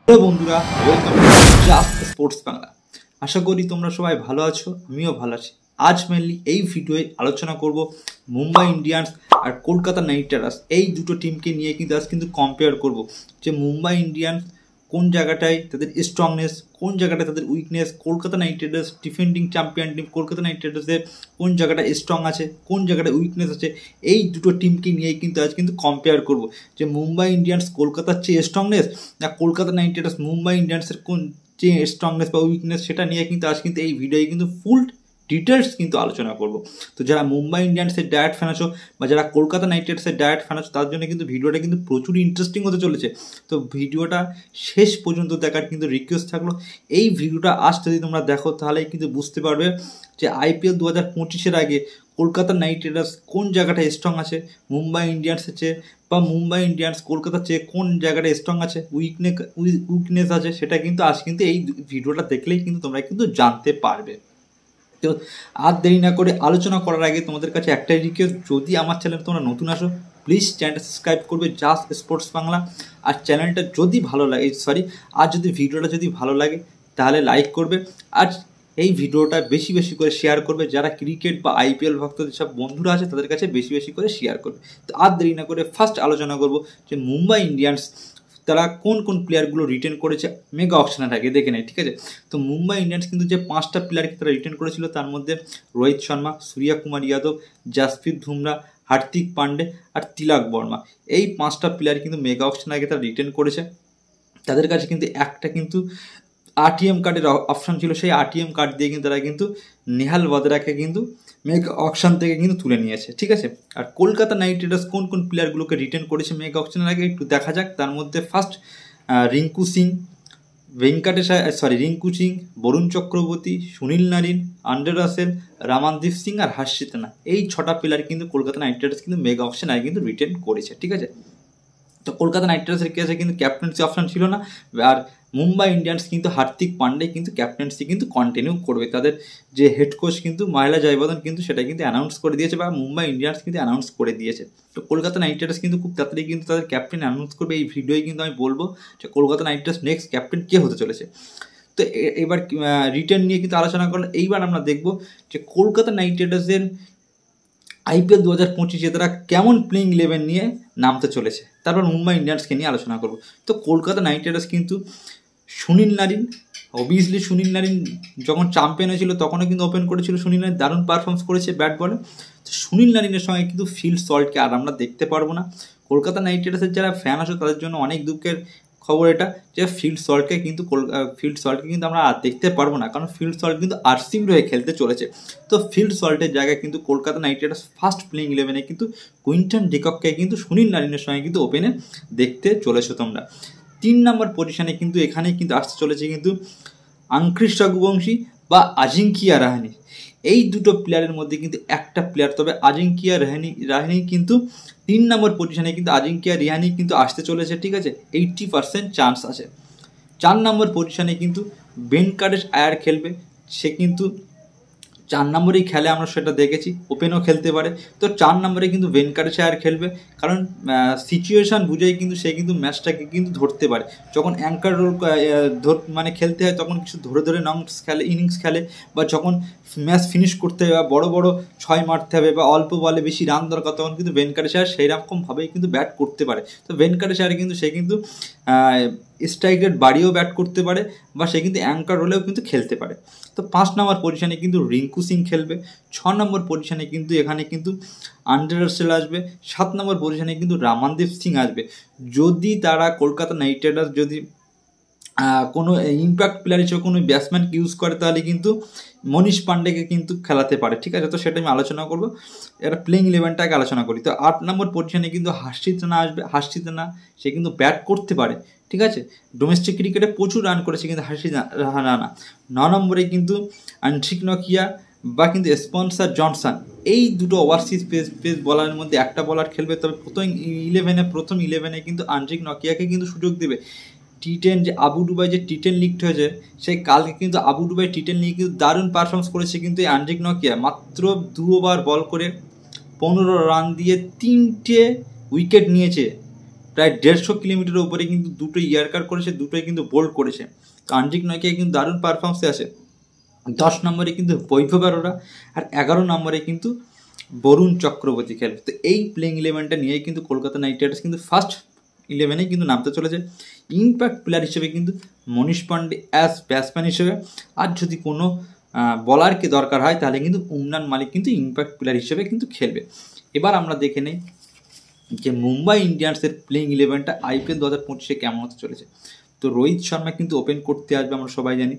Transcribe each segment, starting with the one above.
Hello বন্ধুরা, welcome to just sports Bangla. আশা করি তোমরা সবাই ভালো আছো, আমিও ভালো আছি। আজ মেনলি এই ভিডিওয়ে আলোচনা করব মুম্বাই ইন্ডিয়ান্স আর কলকাতা নাইট রাইডার্স এই দুটো টিমকে নিয়ে কিন্তু আজ কম্পেয়ার করব যে মুম্বাই ইন্ডিয়ান্স কোন জায়গাটায় তাদের স্ট্রংনেস, কোন জায়গাটায় তাদের weakness, Kolkata Knight Riders defending champion team Kolkata Knight রাইডার্সের কোন জায়গাটায় স্ট্রং আছে, কোন জায়গাটায় উইকনেস আছে, এই দুটো টিমকে নিয়েই কিন্তু আজ কম্পেয়ার করব যে মুম্বাই ইন্ডিয়ান্স কলকাতার চেয়ে স্ট্রংনেস না কলকাতা নাইট রাইডার্স মুম্বাই ইন্ডিয়ান্সের কোন যে স্ট্রংনেস বা উইকনেস সেটা নিয়ে আজ এই ভিডিওয়ে ফুল ডিটেলস আলোচনা করব। তো যারা মুম্বাই ইন্ডিয়ান্সের ডায়েট ফ্যান আছো বা যারা কলকাতা নাইট রাইডার্সের ডায়েট ফ্যান আছো তার জন্য ভিডিওটা প্রচুর ইন্টারেস্টিং হতে চলেছে। তো ভিডিওটা শেষ পর্যন্ত দেখার রিকোয়েস্ট থাকলো। এই ভিডিওটা আজ যদি তোমরা দেখো তাহলে বুঝতে পারবে যে আইপিএল 2025-এর আগে কলকাতা নাইট রাইডার্স কোন জায়গাটায় স্ট্রং আছে মুম্বাই ইন্ডিয়ান্সের চেয়ে, বা মুম্বাই ইন্ডিয়ান্স কলকাতার চেয়ে কোন জায়গাটা স্ট্রং আছে, উইকনেস আছে, সেটা আজ এই ভিডিওটা দেখলেই তোমরা জানতে পারবে। তো আর দেরি না করে আলোচনা করার আগে তোমাদের কাছে একটাই রিকোয়েস্ট, যদি আমার চ্যানেল তোমরা নতুন আসো প্লিজ চ্যানেলটা সাবস্ক্রাইব করবে জাস্ট স্পোর্টস বাংলা। আর চ্যানেলটা যদি ভালো লাগে আর যদি ভিডিওটা ভালো লাগে তাহলে লাইক করবে, আর এই ভিডিওটা বেশি বেশি করে শেয়ার করবে। যারা ক্রিকেট বা আইপিএল ভক্ত যেসব বন্ধুরা আছে তাদের কাছে বেশি বেশি করে শেয়ার করবে। তো আর দেরি না করে ফার্স্ট আলোচনা করব যে মুম্বাই ইন্ডিয়ান্স তারা কোন কোন প্লেয়ারগুলো রিটেন করেছে মেগা অকশনের আগে দেখে নেয়, ঠিক আছে। তো মুম্বাই ইন্ডিয়ান্স যে 5টা প্লেয়ারকে তারা রিটেন করেছিল তার মধ্যে রোহিত শর্মা, সূর্য কুমার যাদব, জাসপ্রীত বুমরা, হার্দিক পান্ডে আর তিলক বর্মা, এই 5টা প্লেয়ার মেগা অকশনের আগে তারা রিটেন করেছে। তাদের কাছে একটা আরটিএম কার্ডের অপশান ছিল, সেই আরটিএম কার্ড দিয়ে তারা নেহাল ওয়াদ্রাকে মেগা অকশন থেকে তুলে নিয়েছে, ঠিক আছে। আর কলকাতা নাইট রাইডার্স কোন কোন প্লেয়ারগুলোকে রিটেন করেছে মেগা অকশনের আগে একটু দেখা যাক। তার মধ্যে first Rinku Singh, Rinku Singh, Varun Chakravarthy, Sunil Narine, Andre Russell, Ramandeep Singh আর হর্ষিত রানা, এই 6টা player Kolkata Knight Riders mega auction আগে রিটেন করেছে, ঠিক আছে। তো কলকাতা নাইট রাইডার্সের কেসে ক্যাপ্টেন্সি অপশন ছিল না, আর Mumbai Indians Hardik Pandya captaincy continue করবে। তাদের যে হেড কোচ মহেলা জয়বর্ধন সেটা অ্যানাউন্স করে দিয়েছে, বা মুম্বাই ইন্ডিয়ান্স অ্যানাউন্স করে দিয়েছে। তো কলকাতা নাইট রাইডার্স খুব তাড়াতাড়ি তাদের ক্যাপ্টেন অ্যানাউন্স করবে। এই ভিডিওয় আমি বলবো যে Kolkata Knight Riders next captain কে হতে চলেছে। তো এবার রিটেন নিয়ে আলোচনা করলে এইবার আমরা দেখব যে কলকাতা নাইট রাইডার্সের আইপিএল 2025-এ তারা কেমন প্লেইং 11 নিয়ে নামতে চলেছে। তারপর মুম্বাই ইন্ডিয়ান্সকে নিয়ে আলোচনা করব। তো Kolkata Knight Riders Sunil Narine, obviously Sunil Narine যখন চ্যাম্পিয়ন হয়েছিল তখনও ওপেন করেছিল। সুনীল নারিন দারুণ পারফরমেন্স করেছে ব্যাট বলে। তো সুনীল নারিনের সঙ্গে ফিল সল্টকে আর আমরা দেখতে পারবো না। কলকাতা নাইট রাইডার্সের যারা ফ্যান আছে তাদের জন্য অনেক দুঃখের খবর এটা, যে ফিল সল্টকে আমরা আর দেখতে পারবো না, কারণ ফিল সল্ট আরসিবির হয়ে খেলতে চলেছে। তো ফিল সল্টের জায়গায় Kolkata Knight Riders first playing 11-এ কুইন্টন ডিকককে সুনীল নারিনের সঙ্গে ওপেনে দেখতে চলেছো তোমরা। 3 নম্বর পজিশনে এখানে আসতে চলেছে আঙ্ক্রিশ রঘুবংশী বা আজিঙ্কিয়া রাহানে। এই দুটো প্লেয়ারের মধ্যে একটা প্লেয়ার, তবে আজিঙ্কিয়া রাহানে 3 নম্বর পজিশনে আজিঙ্কিয়া রাহানে আসতে চলেছে, ঠিক আছে। 80% চান্স আছে। 4 নম্বর পজিশনে ভেঙ্কটেশ আয়ার খেলবে। সে 4 নম্বরেই খেলে, আমরা সেটা দেখেছি, ওপেনও খেলতে পারে। তো 4 নম্বরে ভেঙ্কটেশ আয়ার খেলবে, কারণ সিচুয়েশান বুঝেই সে ম্যাচটাকে ধরতে পারে। যখন অ্যাঙ্কার রোল খেলতে হয় তখন কিছু ধরে ধরে ইনিংস খেলে, বা যখন ম্যাচ ফিনিশ করতে হবে বা বড় বড় 6 মারতে হবে বা অল্প বলে বেশি রান দরকার, তখন ভেঙ্কটেশ আয়ার সেই রকমভাবেই ব্যাট করতে পারে। তো ভেঙ্কটেশ আয়ার সে স্ট্রাইক রেট বাড়িয়েও ব্যাট করতে পারে, বা সে অ্যাঙ্কার রোলেও খেলতে পারে। তো 5 নম্বর পজিশনে রিঙ্কু সিং খেলবে। 6 নম্বর পজিশনে এখানে আন্ড্রে রাসেল আসবে। 7 নম্বর পজিশনে রামানদীপ সিং আসবে। যদি তারা কলকাতা নাইট রাইডার্স যদি কোনো ইম্প্যাক্ট প্লেয়ার হিসেবে কোনো ব্যাটসম্যানকে ইউজ করে তাহলে মনীষ পান্ডেকে খেলাতে পারে, ঠিক আছে। তো সেটা আমি আলোচনা করবো। এটা প্লেইং 11টাকে আলোচনা করি। তো 8 নম্বর পজিশনে হর্ষিত রানা আসবে। হর্ষিত রানা সে ব্যাট করতে পারে, ঠিক আছে। ডোমেস্টিক ক্রিকেটে প্রচুর রান করেছে হর্ষিত রানা। 9 নম্বরে আনশিক নকিয়া বা স্পেন্সার জনসন, এই দুটো ওভারসিজ পেস বলারের মধ্যে একটা বলার খেলবে। তবে প্রথম 11-এ আনশিক নকিয়াকে সুযোগ দেবে। টি10 যে আবু দুবাই যে টি10 লিগটা হয়েছে, সেই কালকে আবু দুবাই টি10 লিগে দারুণ পারফরমেন্স করেছে। এই আনশিক নকিয়া মাত্র 2 ওভার বল করে 15 রান দিয়ে 3টে উইকেট নিয়েছে। প্রায় 150 কিলোমিটারের উপরে কিন্তু দুটো ইয়ারকার করেছে, দুটোই কিন্তু বোল্ড করেছে। তো আঞ্জিক নয়কে কিন্তু দারুণ পারফরমেন্সে আছে। 10 নম্বরে কিন্তু বৈভব অরোরা, আর 11 নম্বরে কিন্তু বরুণ চক্রবর্তী খেলবে। তো এই প্লেইং ইলেভেনটা নিয়েই কিন্তু কলকাতা নাইট রাইডার্স কিন্তু ফার্স্ট 11 কিন্তু নামতে চলেছে। ইম্প্যাক্ট প্লেয়ার হিসেবে কিন্তু মনীষ পান্ডে অ্যাজ ব্যাটসম্যান হিসেবে, আর যদি কোনো বলারকে দরকার হয় তাহলে কিন্তু উমরান মালিক কিন্তু ইম্প্যাক্ট প্লেয়ার হিসেবে কিন্তু খেলবে। এবার আমরা দেখে নেই যে মুম্বাই ইন্ডিয়ান্সের প্লেইং ইলেভেনটা IPL 2025-এ কেমন হতে চলেছে। তো রোহিত শর্মা কিন্তু ওপেন করতে আসবে, আমরা সবাই জানি।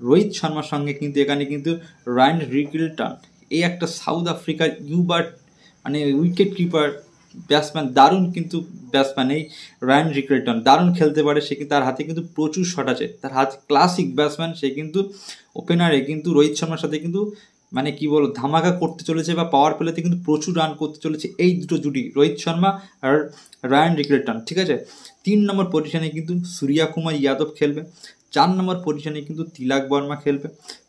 রোহিত শর্মার সঙ্গে কিন্তু এখানে কিন্তু রায়ান রিগলটন, এই একটা সাউথ আফ্রিকার ইউবার্ট মানে উইকেট কিপার ব্যাটসম্যান, দারুণ কিন্তু ব্যাটসম্যান। এই রায়ান রিগলটন দারুণ খেলতে পারে, সে কিন্তু তার হাতে কিন্তু প্রচুর শট আছে, তার হাতে ক্লাসিক ব্যাটসম্যান। সে কিন্তু ওপেনারে কিন্তু রোহিত শর্মার সাথে কিন্তু মানে কি বলো ধামাকা করতে চলেছে, বা পাওয়ার প্লেতে কিন্তু প্রচুর রান করতে চলেছে এই দুটো জুটি, রোহিত শর্মা আর রায়ান রিগলটন, ঠিক আছে। 3 নম্বর পজিশনে কিন্তু সূর্যা কুমার যাদব খেলবে। 4 নম্বর পজিশনে কিন্তু তিলক বর্মা খেলবে।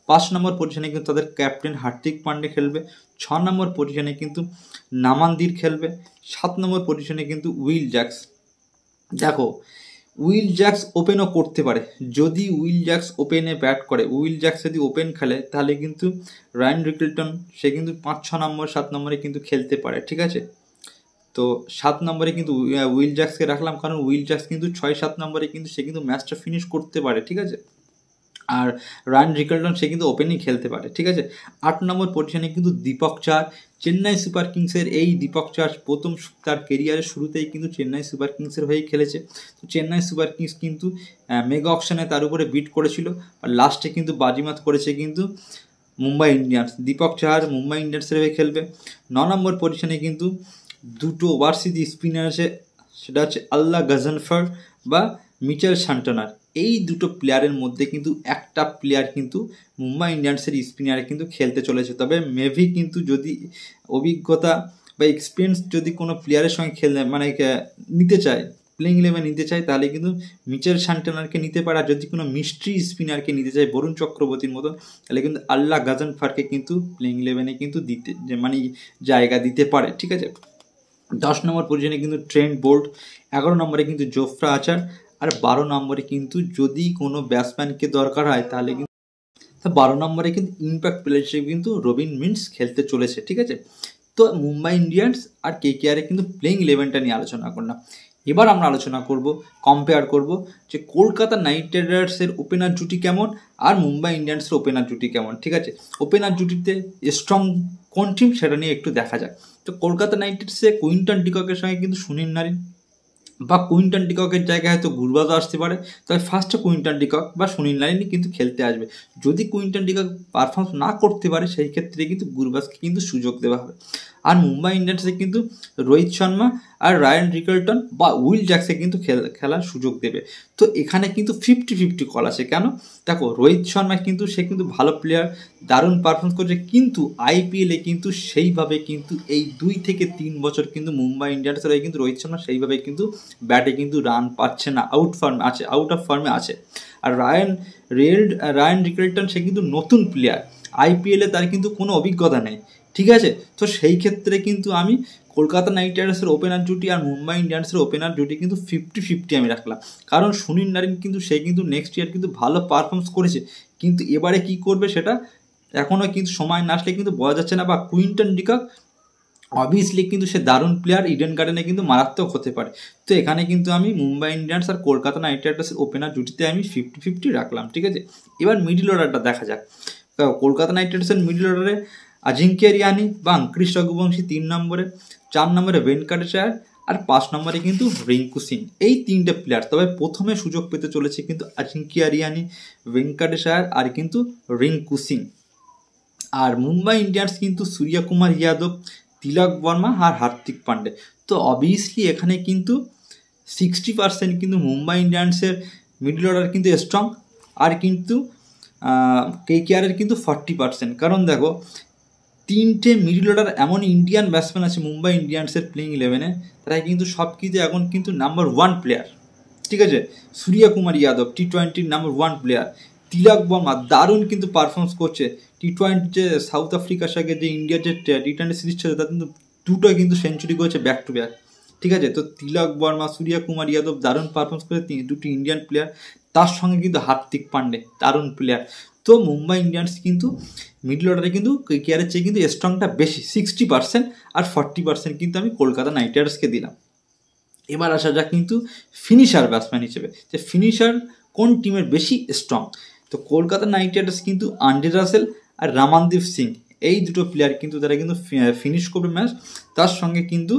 5 নম্বর পজিশনে কিন্তু তাদের ক্যাপ্টেন হার্দিক পান্ডে খেলবে। 6 নম্বর পজিশনে কিন্তু নামান্দির খেলবে। 7 নম্বর পজিশনে কিন্তু উইল জ্যাক্স। দেখো উইল জ্যাক্স ওপেনও করতে পারে, যদি উইল জ্যাক্স ওপেনে ব্যাট করে, উইল জ্যাক্স যদি ওপেন খেলে তাহলে কিন্তু রায়ান রিগলটন সে কিন্তু 5-6 নম্বর 7 নম্বরে কিন্তু খেলতে পারে, ঠিক আছে। তো 7 নম্বরে কিন্তু উইল জ্যাক্সকে রাখলাম, কারণ উইল জ্যাক্স কিন্তু 6-7 নম্বরে কিন্তু সে কিন্তু ম্যাচটা ফিনিশ করতে পারে, ঠিক আছে। আর রায়ান রিগলটন সে কিন্তু ওপেনিং খেলতে পারে, ঠিক আছে। 8 নম্বর পজিশনে কিন্তু দীপক চার, চেন্নাই সুপার কিংসের এই দীপক চার প্রথম তার কেরিয়ারের শুরুতেই কিন্তু চেন্নাই সুপার কিংসের হয়েই খেলেছে। তো চেন্নাই সুপার কিংস কিন্তু মেগা অকশনে তার উপরে বিট করেছিল, আর লাস্টে কিন্তু বাজিমাত করেছে কিন্তু মুম্বাই ইন্ডিয়ান্স। দীপক চাহার মুম্বাই ইন্ডিয়ান্সের হয়ে খেলবে। 9 নম্বর পজিশনে কিন্তু দুটো ওভারসিজ স্পিনার আছে, সেটা হচ্ছে আল্লাহ গজনফর বা মিচেল সান্টনার। এই দুটো প্লেয়ারের মধ্যে কিন্তু একটা প্লেয়ার কিন্তু মুম্বাই ইন্ডিয়ান্সের স্পিনারে কিন্তু খেলতে চলেছে। তবে মেভি কিন্তু যদি অভিজ্ঞতা বা এক্সপিরিয়েন্স যদি কোনো প্লেয়ারের সঙ্গে মানে নিতে চায়, প্লেইং ইলেভেন নিতে চায়, তাহলে কিন্তু মিচেল সান্টনারকে নিতে পারে। আর যদি কোনো মিস্ট্রি স্পিনারকে নিতে চায় বরুণ চক্রবর্তীর মতো, তাহলে কিন্তু আল্লাহ গজনফরকে কিন্তু প্লেইং ইলেভেনে কিন্তু দিতে মানে জায়গা দিতে পারে, ঠিক আছে। 10 নম্বর পজিশনে কিন্তু ট্রেন্ট বোল্ট, 11 নম্বরে কিন্তু জোফরা আচার, আর 12 নম্বরে কিন্তু যদি কোনো ব্যাটসম্যানকে দরকার হয় তাহলে কিন্তু 12 নম্বরে কিন্তু ইম্প্যাক্ট প্লেয়ার হিসেবে কিন্তু রবিন মিন্স খেলতে চলেছে, ঠিক আছে। তো মুম্বাই ইন্ডিয়ান্স আর KKR কিন্তু প্লেইং ইলেভেনটা নিয়ে আলোচনা করলাম। এবার আমরা আলোচনা করব, কম্পেয়ার করব যে কলকাতা নাইট রাইডার্সের ওপেনার জুটি কেমন আর মুম্বাই ইন্ডিয়ান্সের ওপেনার জুটি কেমন, ঠিক আছে। ওপেনার জুটিতে স্ট্রং কোন টিম সেটা নিয়ে একটু দেখা যাক। তো কলকাতা নাইট রাইডার্সে কুইন্টন ডিককের সঙ্গে কিন্তু সুনীল নারিন বা কুইন্টন ডিককের জায়গায় হয়তো গুরবাজও আসতে পারে, তবে ফার্স্টে কুইন্টন ডিকক বা সুনীল নারিনই কিন্তু খেলতে আসবে। যদি কুইন্টন ডিকক পারফর্ম না করতে পারে সেই ক্ষেত্রে কিন্তু গুরবাজকে কিন্তু সুযোগ দেওয়া হবে। আর মুম্বাই ইন্ডিয়ান্সে কিন্তু রোহিত শর্মা আর রায়ান রিগলটন বা উইল জ্যাক্সে কিন্তু খেলার সুযোগ দেবে। তো এখানে কিন্তু 50-50 কল আছে। কেন? দেখো রোহিত শর্মা কিন্তু সে কিন্তু ভালো প্লেয়ার, দারুণ পারফরমেন্স করছে, কিন্তু IPL-এ কিন্তু সেইভাবে কিন্তু এই 2 থেকে 3 বছর কিন্তু মুম্বাই ইন্ডিয়ান্সের হয়ে কিন্তু রোহিত শর্মা সেইভাবে কিন্তু ব্যাটে কিন্তু রান পাচ্ছে না, আউট অফ ফর্মে আছে। আর রায়ান রিগলটন সে কিন্তু নতুন প্লেয়ার, IPL-এ তার কিন্তু কোনো অভিজ্ঞতা নেই, ঠিক আছে। তো সেই ক্ষেত্রে কিন্তু আমি কলকাতা নাইট রাইডার্সের ওপেনার জুটি আর মুম্বাই ইন্ডিয়ান্সের ওপেনার জুটি কিন্তু 50-50 আমি রাখলাম। কারণ সুনীল নারিন কিন্তু সে কিন্তু নেক্সট ইয়ার কিন্তু ভালো পারফরমেন্স করেছে, কিন্তু এবারে কি করবে সেটা এখনও কিন্তু সময় না আসলে কিন্তু বোঝা যাচ্ছে না। বা কুইন্টন ডিকক অবভিয়াসলি কিন্তু সে দারুণ প্লেয়ার, ইডেন গার্ডেনে কিন্তু মারাত্মক হতে পারে। তো এখানে কিন্তু আমি মুম্বাই ইন্ডিয়ান্স আর কলকাতা নাইট রাইডার্সের ওপেনার জুটিতে আমি 50-50 রাখলাম, ঠিক আছে। এবার মিডল অর্ডারটা দেখা যাক। কলকাতা নাইট রাইডার্সের মিডল অর্ডারে আজিঙ্ক্য রিয়ানি বা অঙ্কুরিশ রঘুবংশী 3 নম্বরে, 4 নম্বরে ভেঙ্কটেশ আয়ার, আর 5 নম্বরে কিন্তু রিঙ্কু সিং। এই 3টে প্লেয়ার। তবে প্রথমে সুযোগ পেতে চলেছে কিন্তু আজিঙ্ক্য রিয়ানি, ভেঙ্কটেশ আয়ার আর কিন্তু রিঙ্কু সিং। আর মুম্বাই ইন্ডিয়ান্স কিন্তু সূর্যা কুমার যাদব, তিলক বর্মা আর হার্দিক পান্ডে। তো অবভিয়াসলি এখানে কিন্তু 60% কিন্তু মুম্বাই ইন্ডিয়ান্সের মিডল অর্ডার কিন্তু স্ট্রং, আর কিন্তু KKR-এর কিন্তু 40%। কারণ দেখো 3টে মিডল অর্ডার এমন ইন্ডিয়ান ব্যাটসম্যান আছে মুম্বাই ইন্ডিয়ান্সের প্লেইং ইলেভেনে, তারা কিন্তু সব কিছু এখন কিন্তু নাম্বার 1 প্লেয়ার, ঠিক আছে। Surya Kumar Yadav T20 number 1 player, Tilak Varma দারুণ কিন্তু পারফরমেন্স করছে। T20 যে সাউথ আফ্রিকার সঙ্গে যে ইন্ডিয়ার যে T20 সিরিজ ছিল তার কিন্তু 2টো কিন্তু সেঞ্চুরি করেছে ব্যাক টু ব্যাক, ঠিক আছে। তো তিলক বর্মা, সূর্য কুমার যাদব দারুণ পারফরমেন্স করে, দুটি ইন্ডিয়ান প্লেয়ার, তার সঙ্গে কিন্তু হার্দিক পান্ডে দারুণ প্লেয়ার। তো মুম্বাই ইন্ডিয়ান্স কিন্তু মিডল অর্ডারে কিন্তু কেকেআরের চেয়ে কিন্তু স্ট্রংটা বেশি 60%, আর 40% কিন্তু আমি কলকাতা নাইট রাইডার্সকে দিলাম। এবার আসা যাক কিন্তু ফিনিশার ব্যাটসম্যান হিসেবে, যে ফিনিশার কোন টিমের বেশি স্ট্রং। তো কলকাতা নাইট রাইডার্স কিন্তু আন্ড্রে রাসেল আর রামানদীপ সিং, এই দুটো প্লেয়ার কিন্তু তারা কিন্তু ফিনিশ করবে ম্যাচ। তার সঙ্গে কিন্তু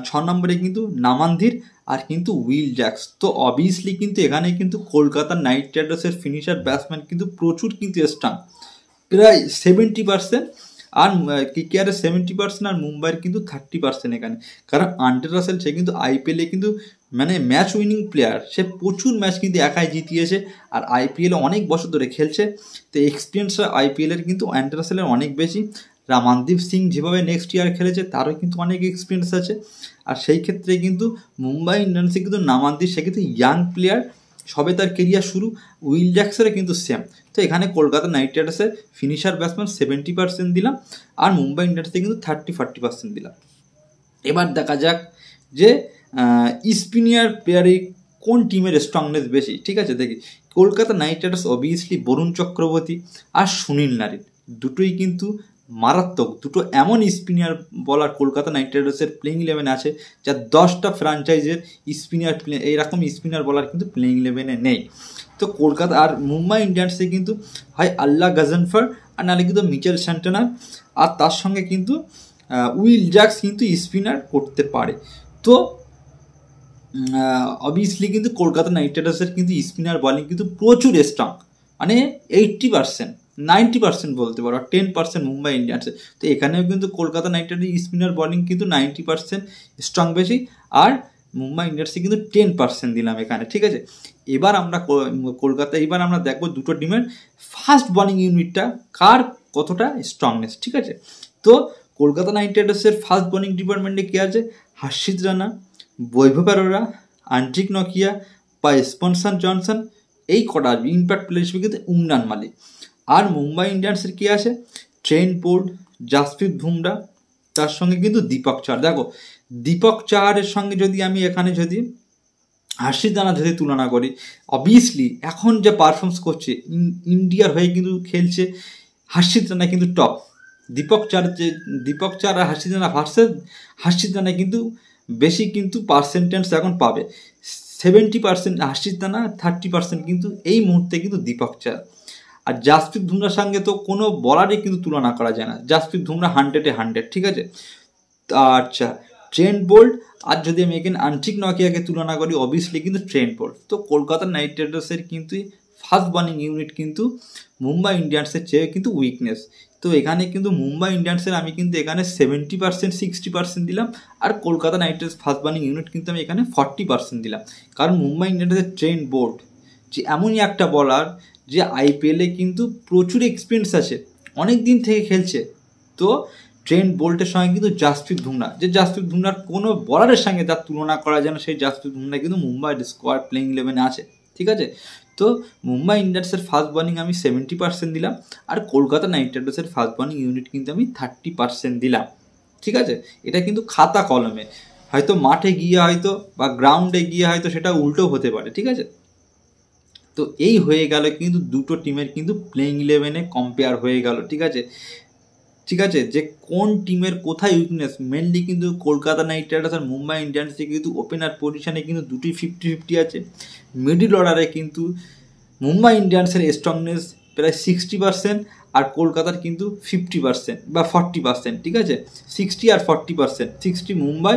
6 নম্বরে কিন্তু নামানধীর আর কিন্তু উইল জ্যাক্স। তো অবভিয়াসলি কিন্তু এখানে কিন্তু কলকাতা নাইট রাইডার্সের ফিনিশার ব্যাটসম্যান কিন্তু প্রচুর কিন্তু স্ট্রং, প্রায় 70%, আর কেকেআরের 70% আর মুম্বাইয়ের কিন্তু 30% এখানে। কারণ আন্ড্রে রাসেল সে কিন্তু আইপিএলে কিন্তু মানে ম্যাচ উইনিং প্লেয়ার, সে প্রচুর ম্যাচ কিন্তু একাই জিতিয়েছে, আর আইপিএলে অনেক বছর ধরে খেলছে। তো এক্সপিরিয়েন্সটা আইপিএলের কিন্তু আন্ড্রে রাসেলের অনেক বেশি। রামানদীপ সিং যেভাবে নেক্সট ইয়ার খেলেছে তারও কিন্তু অনেক এক্সপিরিয়েন্স আছে। আর সেই ক্ষেত্রে কিন্তু মুম্বাই ইন্ডিয়ান্সে কিন্তু নামানদীপ সে কিন্তু ইয়াং প্লেয়ার, সবে তার কেরিয়ার শুরু। উইল জ্যাক্সেরও কিন্তু সেম। তো এখানে কলকাতা নাইট রাইডার্সের ফিনিশার ব্যাটসম্যান 70% দিলাম, আর মুম্বাই ইন্ডিয়ান্সে কিন্তু 30-40% দিলাম। এবার দেখা যাক যে স্পিনিয়ার প্লেয়ারে কোন টিমের স্ট্রংনেস বেশি। ঠিক আছে, দেখি Kolkata Knight Riders obviously Varun Chakravarthy আর সুনীল নারিন দুটোই কিন্তু মারাত্মক, দুটো এমন স্পিনার বলার কলকাতা নাইট রাইডার্সের প্লেইং 11 আছে, যা 10টা ফ্র্যাঞ্চাইজের স্পিনার এইরকম স্পিনার বলার কিন্তু প্লেইং 11-এ নেই। তো কলকাতা আর মুম্বাই ইন্ডিয়ান্সে কিন্তু হয় আল্লাহ গাজনফার আর নাহলে কিন্তু মিচেল স্যান্টনার, আর তার সঙ্গে কিন্তু উইল জ্যাক্স কিন্তু স্পিনার করতে পারে। তো অবভিয়াসলি কিন্তু কলকাতা নাইট রাইডার্সের কিন্তু স্পিনার বলিং কিন্তু প্রচুর স্ট্রং, মানে 80%, 90% বলতে পারো, 10% মুম্বাই ইন্ডিয়ান্সের। তো এখানেও কিন্তু Kolkata Knight Riders spinner bowling কিন্তু 90% স্ট্রং বেশি, আর মুম্বাই ইন্ডিয়ান্সে কিন্তু 10% দিলাম এখানে। ঠিক আছে, এবার আমরা এবার আমরা দেখবো দুটো টিমের ফাস্ট বলিং ইউনিটটা কার কতটা স্ট্রংনেস। ঠিক আছে, তো কলকাতা নাইট রাইডার্সের ফাস্ট বলিং ডিপার্টমেন্টে কে আছে? হর্ষিত রানা, বৈভব অরোরা, আন্ট্রিক নকিয়া বা স্পেন্সার জনসন, এই কটা ইম্প্যাক্ট প্লেয়ার হিসেবে কিন্তু উমরান মালিক। আর মুম্বাই ইন্ডিয়ান্সের কে আছে? ট্রেন্ট বোল্ট, জাসপ্রীত বুমরা, তার সঙ্গে কিন্তু দীপক চাহার। দেখো দীপক চাহারের সঙ্গে যদি আমি এখানে যদি হর্ষিত রানা যদি তুলনা করি, অবভিয়াসলি এখন যে পারফরমেন্স করছে ইন্ডিয়ার হয়ে কিন্তু খেলছে, হর্ষিত রানা কিন্তু টপ। দীপক চাহার আর হর্ষিত রানা ভার্সেস হর্ষিত রানা কিন্তু বেশি কিন্তু পার্সেন্টেজ এখন পাবে, 70% হর্ষিত রানা, 30% কিন্তু এই মুহূর্তে কিন্তু দীপক চাহার। আর জাসপ্রীত বুমরার সঙ্গে তো কোনো বলারই কিন্তু তুলনা করা যায় না, জাসপ্রীত বুমরা 100-এ 100। ঠিক আছে, আচ্ছা ট্রেন্ট বোল্ট, আর যদি আমি এখানে আন্ট্রিক নকিয়াকে তুলনা করি, অবভিয়াসলি কিন্তু ট্রেন্ট বোল্ট। তো কলকাতা নাইট রাইডার্সের কিন্তু ফাস্ট বলিং ইউনিট কিন্তু মুম্বাই ইন্ডিয়ান্সের চেয়ে কিন্তু উইকনেস। তো এখানে কিন্তু মুম্বাই ইন্ডিয়ান্সের আমি কিন্তু এখানে 70% 60% দিলাম, আর Kolkata Knight Riders fast bowling unit কিন্তু আমি এখানে 40% দিলাম। কারণ মুম্বাই ইন্ডিয়ান্সের ট্রেন্ট বোল্ট যে এমনই একটা বলার যে আইপিএলে কিন্তু প্রচুর এক্সপিরিয়েন্স আছে, অনেক দিন থেকে খেলছে। তো ট্রেন্ট বোল্টের সঙ্গে কিন্তু জাসপ্রীত বুমরা, যে জাসপ্রীত বুমরার কোনো বলারের সঙ্গে তার তুলনা করা যায় না, সেই জাসপ্রীত বুমরা কিন্তু মুম্বাইয়ের স্কোয়াড প্লেইং 11-এ আছে। ঠিক আছে, তো মুম্বাই ইন্ডিয়ান্সের ফাস্ট বলিং আমি 70% দিলাম, আর কলকাতা নাইট রাইডার্সের ফাস্ট বলিং ইউনিট কিন্তু আমি 30% দিলাম। ঠিক আছে, এটা কিন্তু খাতা কলমে, হয়তো মাঠে গিয়ে হয়তো বা গ্রাউন্ডে গিয়ে হয়তো সেটা উল্টো হতে পারে। ঠিক আছে, তো এই হয়ে গেল কিন্তু দুটো টিমের কিন্তু প্লেইং 11-এ কম্পেয়ার হয়ে গেল। ঠিক আছে, যে কোন টিমের কোথায় উইকনেস, মেনলি কিন্তু কলকাতা নাইট রাইডার্স আর মুম্বাই ইন্ডিয়ান্সে কিন্তু ওপেনার পজিশনে কিন্তু দুটি 50-50 আছে। মিডিল অর্ডারে কিন্তু মুম্বাই ইন্ডিয়ান্সের স্ট্রংনেস প্রায় 60%, আর কলকাতার কিন্তু 50% বা 40%। ঠিক আছে, 60 আর 40%, 60 মুম্বাই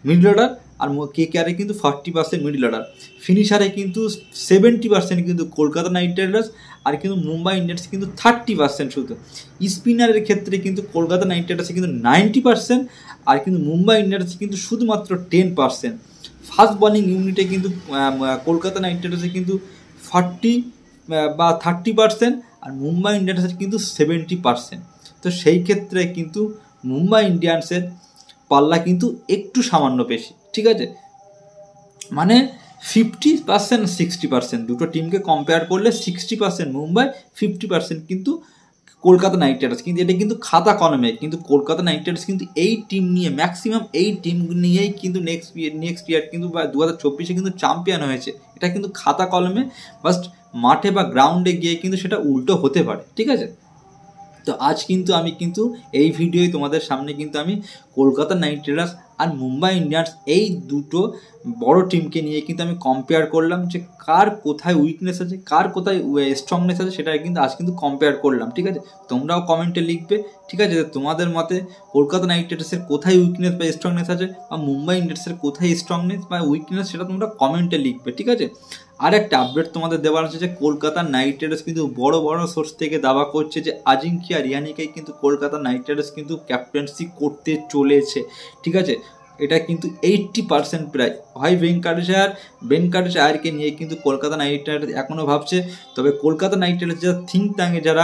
মিডল অর্ডার, আর কেকেআরে কিন্তু 40% মিডল অর্ডার। ফিনিশারে কিন্তু 70% কিন্তু কলকাতা নাইট রাইডার্স, আর কিন্তু মুম্বাই ইন্ডিয়ান্স কিন্তু 30% শুধু। স্পিনারের ক্ষেত্রে কিন্তু কলকাতা নাইট রাইডার্সে কিন্তু 90%, আর কিন্তু মুম্বাই ইন্ডিয়ান্স কিন্তু শুধুমাত্র 10%। ফাস্ট বলিং ইউনিটে কিন্তু কলকাতা নাইট রাইডার্সে কিন্তু 40 বা 30%, আর মুম্বাই ইন্ডিয়ান্সের কিন্তু 70%। তো সেই ক্ষেত্রে কিন্তু মুম্বাই ইন্ডিয়ান্সের পাল্লা কিন্তু একটু সামান্য বেশি। ঠিক আছে, মানে 50% 60%, দুটো টিমকে কম্পেয়ার করলে 60% মুম্বাই, 50% কিন্তু কলকাতা নাইট রাইডার্স, কিন্তু এটা কিন্তু খাতা কলমে, কিন্তু কলকাতা নাইট রাইডার্স কিন্তু এই টিম নিয়ে ম্যাক্সিমাম এই টিম নিয়েই কিন্তু নেক্সট ইয়ার কিন্তু বা 2024 কিন্তু চ্যাম্পিয়ন হয়েছে। এটা কিন্তু খাতা কলমে, বাস্ট মাঠে বা গ্রাউন্ডে গিয়ে কিন্তু সেটা উল্টো হতে পারে, ঠিক আছে। তো আজ কিন্তু আমি কিন্তু এই ভিডিওয় তোমাদের সামনে কিন্তু আমি কলকাতা নাইট রাইডার্স আর মুম্বাই ইন্ডিয়ান্স এই দুটো বড় টিমকে নিয়ে কিন্তু আমি কম্পেয়ার করলাম, যে কার কোথায় উইকনেস আছে, কার কোথায় স্ট্রংনেস আছে, সেটা কিন্তু আজ কিন্তু কম্পেয়ার করলাম, ঠিক আছে। তোমরাও কমেন্টে লিখবে, ঠিক আছে, তোমাদের মতে কলকাতা নাইট রাইডার্সের কোথায় উইকনেস বা স্ট্রংনেস আছে, বা মুম্বাই ইন্ডিয়ান্সের কোথায় স্ট্রংনেস বা উইকনেস, সেটা তোমরা কমেন্টে লিখবে, ঠিক আছে। আর একটা আপডেট তোমাদের দেওয়ার আছে যে কলকাতা নাইট রাইডার্স কিন্তু বড় বড় সোর্স থেকে দাবা করছে যে আজিঙ্কিয়া রিয়ানিকে কিন্তু কলকাতা নাইট রাইডার্স কিন্তু ক্যাপ্টেন্সি করতে চলেছে, ঠিক আছে। এটা কিন্তু 80% প্রায় হয় ভেঙ্কাটেশায়ারকে নিয়ে কিন্তু কলকাতা নাইট রাইডার্স এখনও ভাবছে। তবে কলকাতা নাইট রাইডার্স যারা থিঙ্ক ট্যাঙ্কে যারা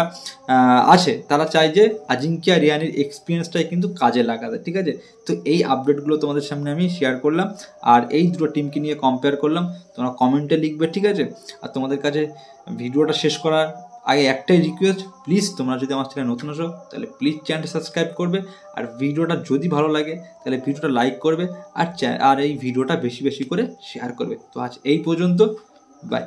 আছে তারা চায় যে আজিঙ্কিয়া রিয়ানির এক্সপিরিয়েন্সটাই কিন্তু কাজে লাগাতে, ঠিক আছে। তো এই আপডেটগুলো তোমাদের সামনে আমি শেয়ার করলাম, আর এই দুটো টিমকে নিয়ে কম্পেয়ার করলাম। তোমরা কমেন্টে লিখবে, ঠিক আছে। আর তোমাদের কাছে ভিডিওটা শেষ করার আগে একটাই রিকোয়েস্ট, প্লিজ তোমরা যদি আমার চ্যানেলে নতুন আসো তাহলে প্লিজ চ্যানেলটা সাবস্ক্রাইব করবে, আর ভিডিওটা যদি ভালো লাগে তাহলে ভিডিওটা লাইক করবে, আর এই ভিডিওটা বেশি বেশি করে শেয়ার করবে। তো আজ এই পর্যন্ত, বাই।